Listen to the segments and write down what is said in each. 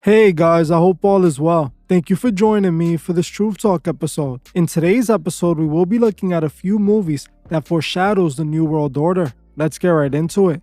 Hey guys, I hope all is well. Thank you for joining me for this Truth Talk episode. In today's episode, we will be looking at a few movies that foreshadows the New World Order. Let's get right into it.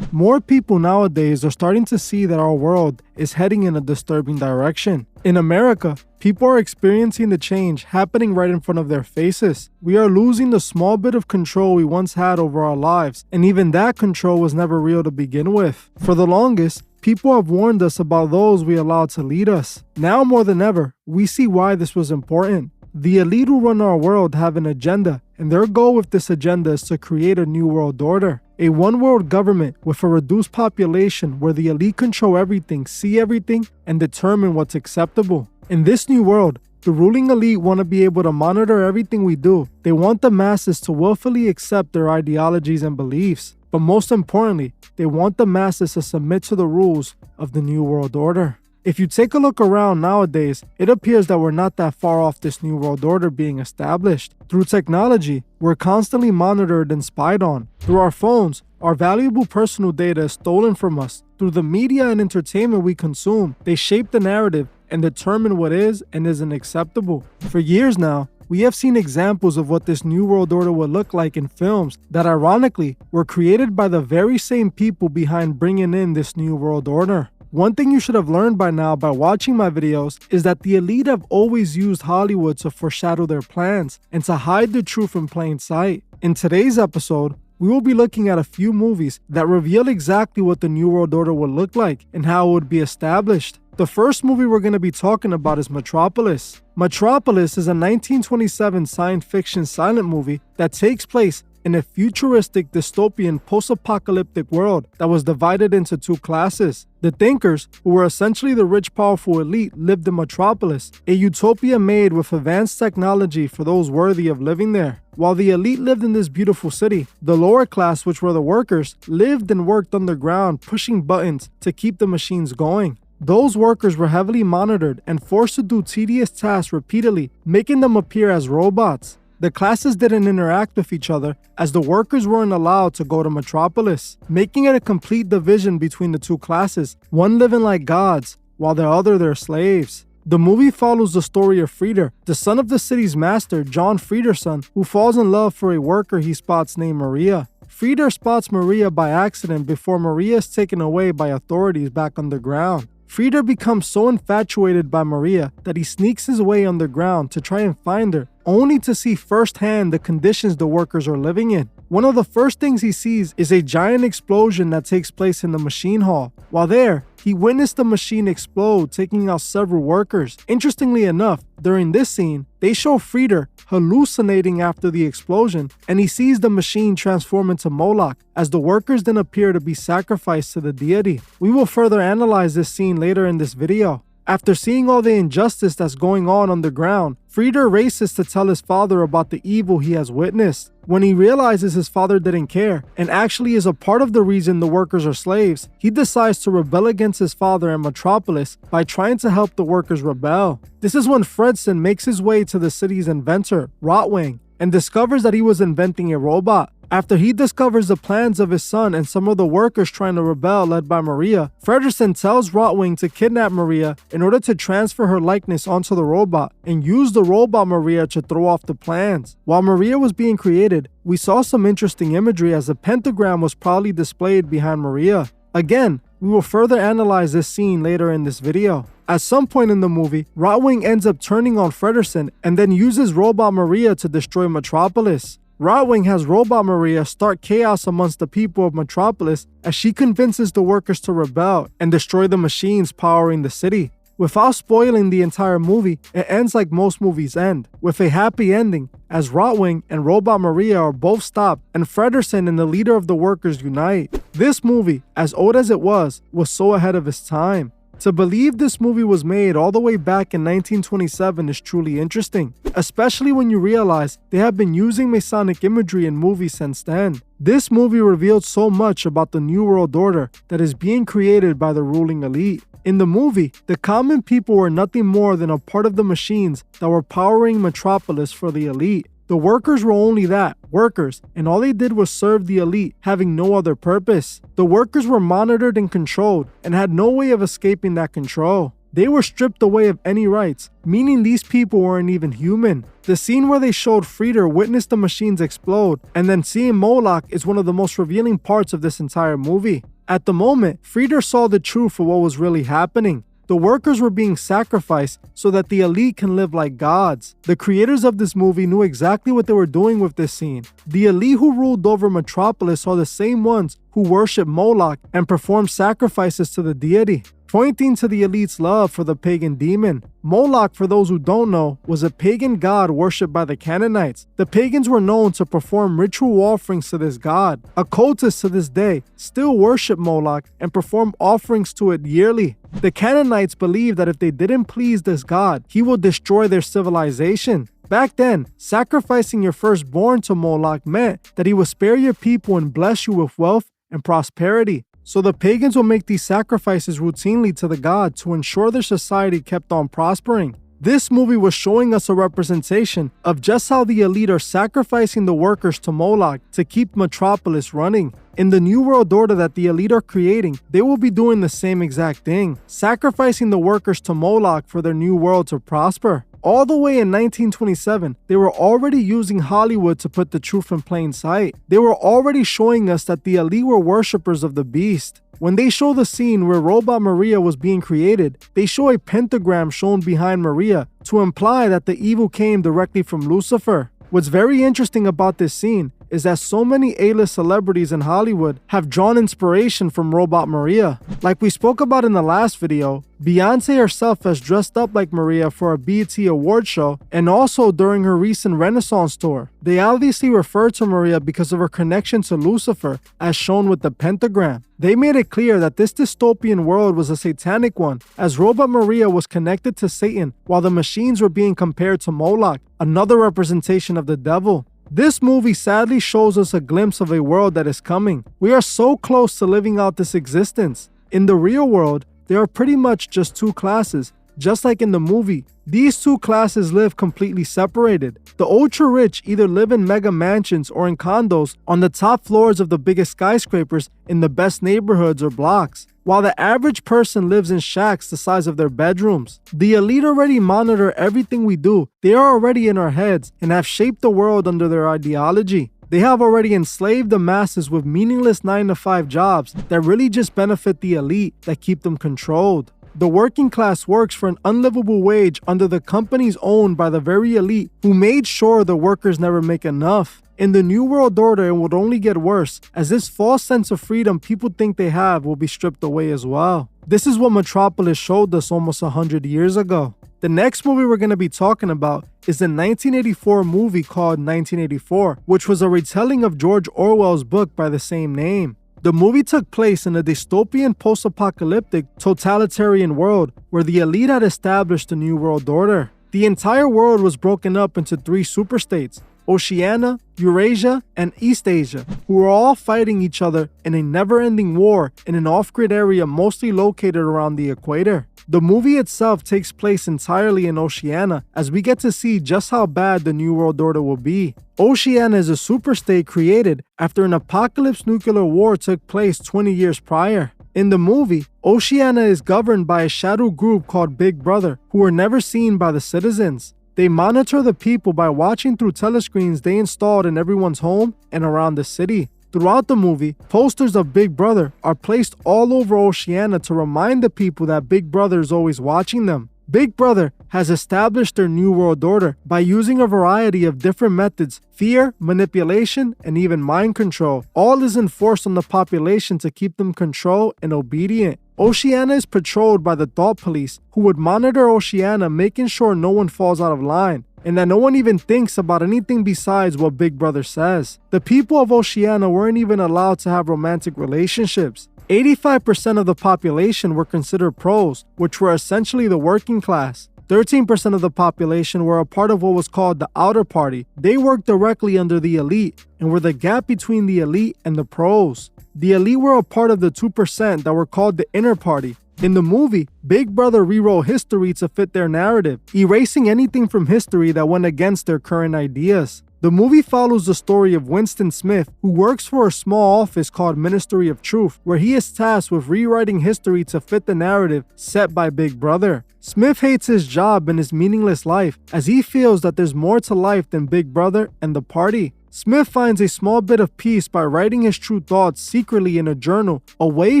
More people nowadays are starting to see that our world is heading in a disturbing direction. In America, people are experiencing the change happening right in front of their faces. We are losing the small bit of control we once had over our lives, and even that control was never real to begin with. For the longest, people have warned us about those we allowed to lead us. Now more than ever, we see why this was important. The elite who run our world have an agenda, and their goal with this agenda is to create a new world order. A one-world government with a reduced population where the elite control everything, see everything, and determine what's acceptable. In this new world, the ruling elite want to be able to monitor everything we do. They want the masses to willfully accept their ideologies and beliefs. But most importantly, they want the masses to submit to the rules of the New World Order. If you take a look around nowadays, it appears that we're not that far off this New World Order being established. Through technology, we're constantly monitored and spied on. Through our phones, our valuable personal data is stolen from us. Through the media and entertainment we consume, they shape the narrative and determine what is and isn't acceptable. For years now, we have seen examples of what this New World Order would look like in films that ironically were created by the very same people behind bringing in this New World Order. One thing you should have learned by now by watching my videos is that the elite have always used Hollywood to foreshadow their plans and to hide the truth in plain sight. In today's episode, we will be looking at a few movies that reveal exactly what the New World Order would look like and how it would be established. The first movie we're going to be talking about is Metropolis. Metropolis is a 1927 science fiction silent movie that takes place in a futuristic dystopian post-apocalyptic world that was divided into two classes. The thinkers, who were essentially the rich, powerful elite, lived in Metropolis, a utopia made with advanced technology for those worthy of living there. While the elite lived in this beautiful city, the lower class, which were the workers, lived and worked underground, pushing buttons to keep the machines going. Those workers were heavily monitored and forced to do tedious tasks repeatedly, making them appear as robots. The classes didn't interact with each other as the workers weren't allowed to go to Metropolis, making it a complete division between the two classes, one living like gods, while the other their slaves. The movie follows the story of Frieder, the son of the city's master, John Frieder's son, who falls in love for a worker he spots named Maria. Frieder spots Maria by accident before Maria is taken away by authorities back underground. Frieder becomes so infatuated by Maria that he sneaks his way underground to try and find her, only to see firsthand the conditions the workers are living in. One of the first things he sees is a giant explosion that takes place in the machine hall. While there, he witnessed the machine explode, taking out several workers. Interestingly enough, during this scene, they show Frieder hallucinating after the explosion, and he sees the machine transform into Moloch, as the workers then appear to be sacrificed to the deity. We will further analyze this scene later in this video. After seeing all the injustice that's going on underground, Frieder races to tell his father about the evil he has witnessed. When he realizes his father didn't care, and actually is a part of the reason the workers are slaves, he decides to rebel against his father in Metropolis by trying to help the workers rebel. This is when Fredson makes his way to the city's inventor, Rotwing, and discovers that he was inventing a robot. After he discovers the plans of his son and some of the workers trying to rebel led by Maria, Fredson tells Rotwing to kidnap Maria in order to transfer her likeness onto the robot and use the robot Maria to throw off the plans. While Maria was being created, we saw some interesting imagery as a pentagram was proudly displayed behind Maria. Again, we will further analyze this scene later in this video. At some point in the movie, Rotwing ends up turning on Fredson and then uses robot Maria to destroy Metropolis. Rotwing has Robot Maria start chaos amongst the people of Metropolis as she convinces the workers to rebel and destroy the machines powering the city. Without spoiling the entire movie, it ends like most movies end, with a happy ending as Rotwing and Robot Maria are both stopped and Fredson and the leader of the workers unite. This movie, as old as it was so ahead of its time. To believe this movie was made all the way back in 1927 is truly interesting, especially when you realize they have been using Masonic imagery in movies since then. This movie revealed so much about the New World Order that is being created by the ruling elite. In the movie, the common people were nothing more than a part of the machines that were powering Metropolis for the elite. The workers were only that, workers, and all they did was serve the elite, having no other purpose. The workers were monitored and controlled, and had no way of escaping that control. They were stripped away of any rights, meaning these people weren't even human. The scene where they showed Frieder witness the machines explode, and then seeing Moloch is one of the most revealing parts of this entire movie. At the moment, Frieder saw the truth of what was really happening. The workers were being sacrificed so that the elite can live like gods. The creators of this movie knew exactly what they were doing with this scene. The elite who ruled over Metropolis are the same ones who worship Moloch and perform sacrifices to the deity, pointing to the elite's love for the pagan demon. Moloch, for those who don't know, was a pagan god worshipped by the Canaanites. The pagans were known to perform ritual offerings to this god. Occultists to this day still worship Moloch and perform offerings to it yearly. The Canaanites believed that if they didn't please this god, he will destroy their civilization. Back then, sacrificing your firstborn to Moloch meant that he would spare your people and bless you with wealth and prosperity. So the pagans will make these sacrifices routinely to the god to ensure their society kept on prospering. This movie was showing us a representation of just how the elite are sacrificing the workers to Moloch to keep Metropolis running. In the New World Order that the elite are creating, they will be doing the same exact thing, sacrificing the workers to Moloch for their new world to prosper. All the way in 1927, they were already using Hollywood to put the truth in plain sight. They were already showing us that the elite were worshippers of the beast. When they show the scene where Robot Maria was being created, they show a pentagram shown behind Maria to imply that the evil came directly from Lucifer. What's very interesting about this scene is that so many A-list celebrities in Hollywood have drawn inspiration from Robot Maria. Like we spoke about in the last video, Beyonce herself has dressed up like Maria for a BET award show and also during her recent Renaissance tour. They obviously refer to Maria because of her connection to Lucifer, as shown with the pentagram. They made it clear that this dystopian world was a satanic one, as Robot Maria was connected to Satan while the machines were being compared to Moloch, another representation of the devil. This movie sadly shows us a glimpse of a world that is coming. We are so close to living out this existence. In the real world, there are pretty much just two classes, just like in the movie. These two classes live completely separated. The ultra-rich either live in mega mansions or in condos on the top floors of the biggest skyscrapers in the best neighborhoods or blocks, while the average person lives in shacks the size of their bedrooms. The elite already monitor everything we do. They are already in our heads and have shaped the world under their ideology. They have already enslaved the masses with meaningless 9-to-5 jobs that really just benefit the elite that keep them controlled. The working class works for an unlivable wage under the companies owned by the very elite who made sure the workers never make enough. In the New World Order, it would only get worse, as this false sense of freedom people think they have will be stripped away as well. This is what Metropolis showed us almost 100 years ago. The next movie we're going to be talking about is the 1984 movie called 1984, which was a retelling of George Orwell's book by the same name. The movie took place in a dystopian post-apocalyptic totalitarian world where the elite had established a new world order. The entire world was broken up into three superstates: Oceania, Eurasia, and East Asia, who were all fighting each other in a never-ending war in an off-grid area mostly located around the equator. The movie itself takes place entirely in Oceania, as we get to see just how bad the New World Order will be. Oceania is a superstate created after an apocalypse nuclear war took place 20 years prior. In the movie, Oceania is governed by a shadow group called Big Brother, who are never seen by the citizens. They monitor the people by watching through telescreens they installed in everyone's home and around the city. Throughout the movie, posters of Big Brother are placed all over Oceania to remind the people that Big Brother is always watching them. Big Brother has established their new world order by using a variety of different methods: fear, manipulation, and even mind control. All is enforced on the population to keep them controlled and obedient. Oceania is patrolled by the Thought Police, who would monitor Oceania, making sure no one falls out of line, and that no one even thinks about anything besides what Big Brother says. The people of Oceania weren't even allowed to have romantic relationships. 85% of the population were considered pros, which were essentially the working class. 13% of the population were a part of what was called the outer party. They worked directly under the elite and were the gap between the elite and the pros. The elite were a part of the 2% that were called the inner party. In the movie, Big Brother rewrote history to fit their narrative, erasing anything from history that went against their current ideas. The movie follows the story of Winston Smith, who works for a small office called Ministry of Truth, where he is tasked with rewriting history to fit the narrative set by Big Brother. Smith hates his job and his meaningless life, as he feels that there's more to life than Big Brother and the party. Smith finds a small bit of peace by writing his true thoughts secretly in a journal away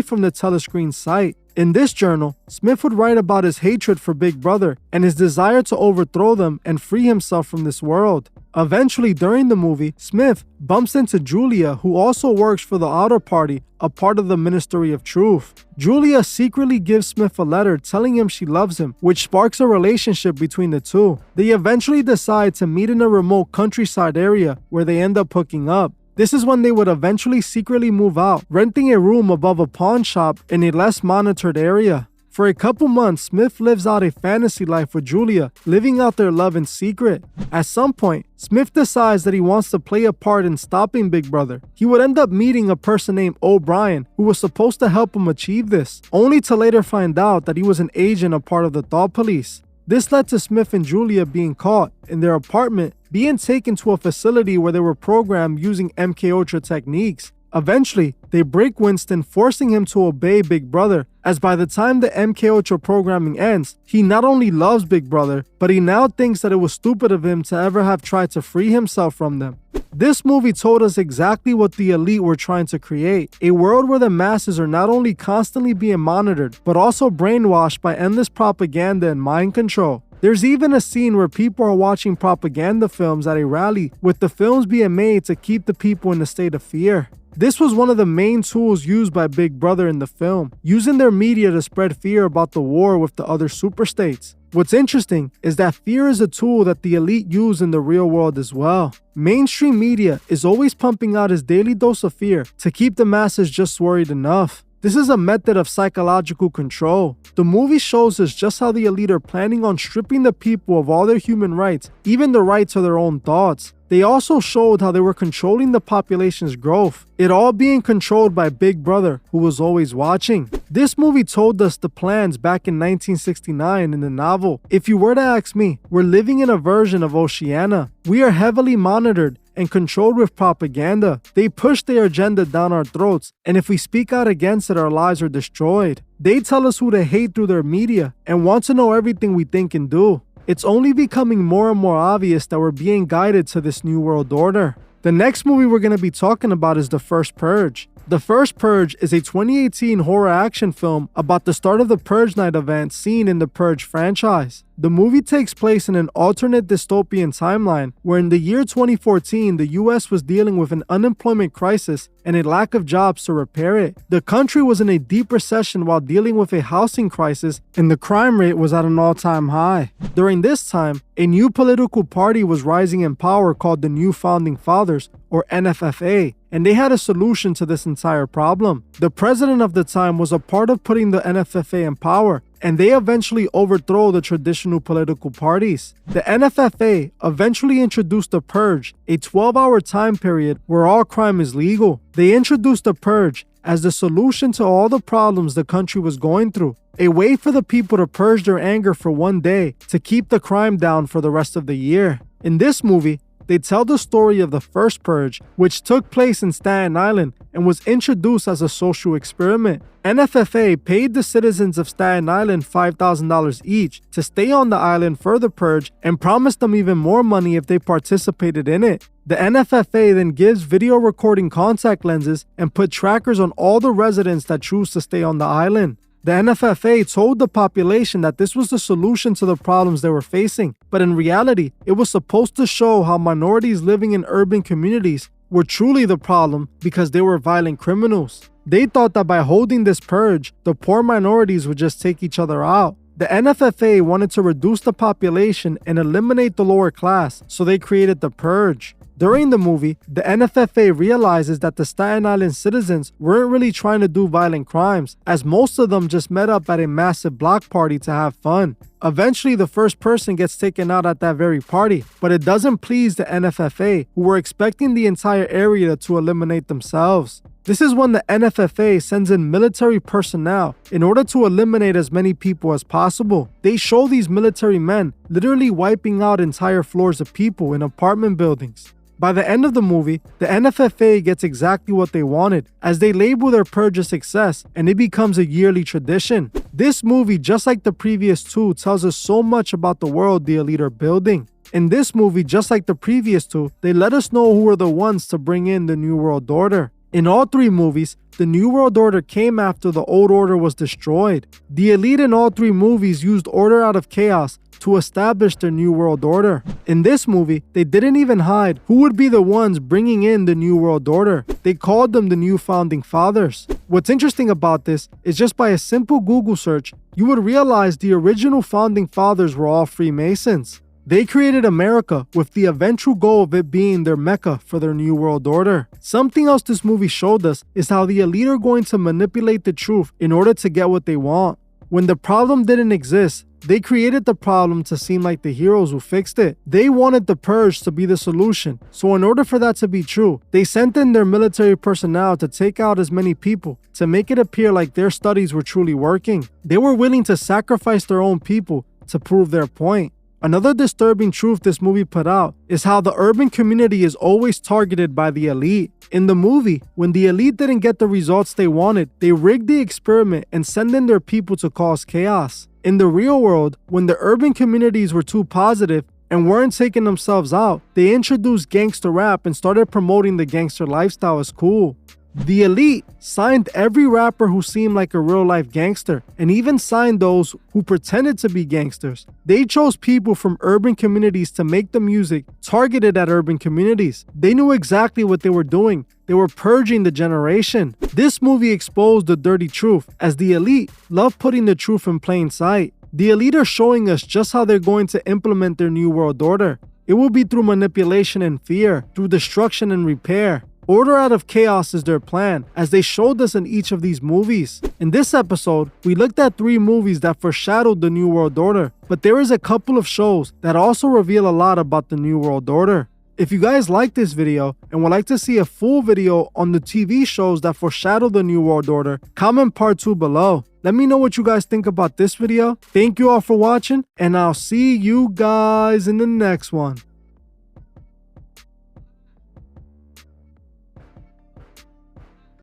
from the telescreen sight. In this journal, Smith would write about his hatred for Big Brother and his desire to overthrow them and free himself from this world. Eventually, during the movie, Smith bumps into Julia, who also works for the Outer Party, a part of the Ministry of Truth. Julia secretly gives Smith a letter telling him she loves him, which sparks a relationship between the two. They eventually decide to meet in a remote countryside area where they end up hooking up. This is when they would eventually secretly move out, renting a room above a pawn shop in a less monitored area. For a couple months, Smith lives out a fantasy life with Julia, living out their love in secret. At some point, Smith decides that he wants to play a part in stopping Big Brother. He would end up meeting a person named O'Brien, who was supposed to help him achieve this, only to later find out that he was an agent, a part of the Thought Police. This led to Smith and Julia being caught in their apartment, being taken to a facility where they were programmed using MKUltra techniques. Eventually, they break Winston, forcing him to obey Big Brother, as by the time the MKUltra programming ends, he not only loves Big Brother, but he now thinks that it was stupid of him to ever have tried to free himself from them. This movie told us exactly what the elite were trying to create, a world where the masses are not only constantly being monitored, but also brainwashed by endless propaganda and mind control. There's even a scene where people are watching propaganda films at a rally, with the films being made to keep the people in a state of fear. This was one of the main tools used by Big Brother in the film, using their media to spread fear about the war with the other superstates. What's interesting is that fear is a tool that the elite use in the real world as well. Mainstream media is always pumping out its daily dose of fear to keep the masses just worried enough. This is a method of psychological control. The movie shows us just how the elite are planning on stripping the people of all their human rights, even the right to their own thoughts. They also showed how they were controlling the population's growth, it all being controlled by Big Brother, who was always watching. This movie told us the plans back in 1969 in the novel. If you were to ask me, we're living in a version of Oceania. We are heavily monitored and controlled with propaganda. They push their agenda down our throats, and if we speak out against it, our lives are destroyed. They tell us who to hate through their media and want to know everything we think and do. It's only becoming more and more obvious that we're being guided to this new world order. The next movie we're going to be talking about is The First Purge. The First Purge is a 2018 horror action film about the start of the Purge Night event seen in the Purge franchise. The movie takes place in an alternate dystopian timeline where in the year 2014, the US was dealing with an unemployment crisis and a lack of jobs to repair it. The country was in a deep recession while dealing with a housing crisis, and the crime rate was at an all-time high. During this time, a new political party was rising in power called the New Founding Fathers, or NFFA, and they had a solution to this entire problem. The president of the time was a part of putting the NFFA in power, and they eventually overthrow the traditional political parties. The NFFA eventually introduced the Purge, a 12-hour time period where all crime is legal. They introduced the Purge as the solution to all the problems the country was going through, a way for the people to purge their anger for one day to keep the crime down for the rest of the year. In this movie, they tell the story of the First Purge, which took place in Staten Island and was introduced as a social experiment. NFFA paid the citizens of Staten Island $5,000 each to stay on the island for the purge and promised them even more money if they participated in it. The NFFA then gives video recording contact lenses and put trackers on all the residents that choose to stay on the island. The NFFA told the population that this was the solution to the problems they were facing, but in reality, it was supposed to show how minorities living in urban communities were truly the problem because they were violent criminals. They thought that by holding this purge, the poor minorities would just take each other out. The NFFA wanted to reduce the population and eliminate the lower class, so they created the Purge. During the movie, the NFFA realizes that the Staten Island citizens weren't really trying to do violent crimes, as most of them just met up at a massive block party to have fun. Eventually, the first person gets taken out at that very party, but it doesn't please the NFFA, who were expecting the entire area to eliminate themselves. This is when the NFFA sends in military personnel in order to eliminate as many people as possible. They show these military men literally wiping out entire floors of people in apartment buildings. By the end of the movie, the NFFA gets exactly what they wanted, as they label their purge a success and it becomes a yearly tradition. This movie, just like the previous two, tells us so much about the world the Elite are building. In this movie, just like the previous two, they let us know who are the ones to bring in the New World Order. In all three movies, the New World Order came after the Old Order was destroyed. The Elite in all three movies used order out of chaos to establish their New World Order. In this movie, they didn't even hide who would be the ones bringing in the New World Order. They called them the New Founding Fathers. What's interesting about this is just by a simple Google search, you would realize the original Founding Fathers were all Freemasons. They created America with the eventual goal of it being their mecca for their New World Order. Something else this movie showed us is how the Elite are going to manipulate the truth in order to get what they want. When the problem didn't exist, they created the problem to seem like the heroes who fixed it. They wanted the purge to be the solution. So in order for that to be true, they sent in their military personnel to take out as many people to make it appear like their studies were truly working. They were willing to sacrifice their own people to prove their point. Another disturbing truth this movie put out is how the urban community is always targeted by the Elite. In the movie, when the Elite didn't get the results they wanted, they rigged the experiment and sent in their people to cause chaos. In the real world, when the urban communities were too positive and weren't taking themselves out, they introduced gangster rap and started promoting the gangster lifestyle as cool. The Elite signed every rapper who seemed like a real-life gangster and even signed those who pretended to be gangsters. They chose people from urban communities to make the music targeted at urban communities. They knew exactly what they were doing. They were purging the generation. This movie exposed the dirty truth, as the Elite love putting the truth in plain sight. The Elite are showing us just how they're going to implement their New World Order. It will be through manipulation and fear, through destruction and repair. Order out of chaos is their plan, as they showed us in each of these movies. In this episode, we looked at 3 movies that foreshadowed the New World Order, but there is a couple of shows that also reveal a lot about the New World Order. If you guys like this video and would like to see a full video on the TV shows that foreshadow the New World Order, comment part 2 below. Let me know what you guys think about this video. Thank you all for watching, and I'll see you guys in the next one.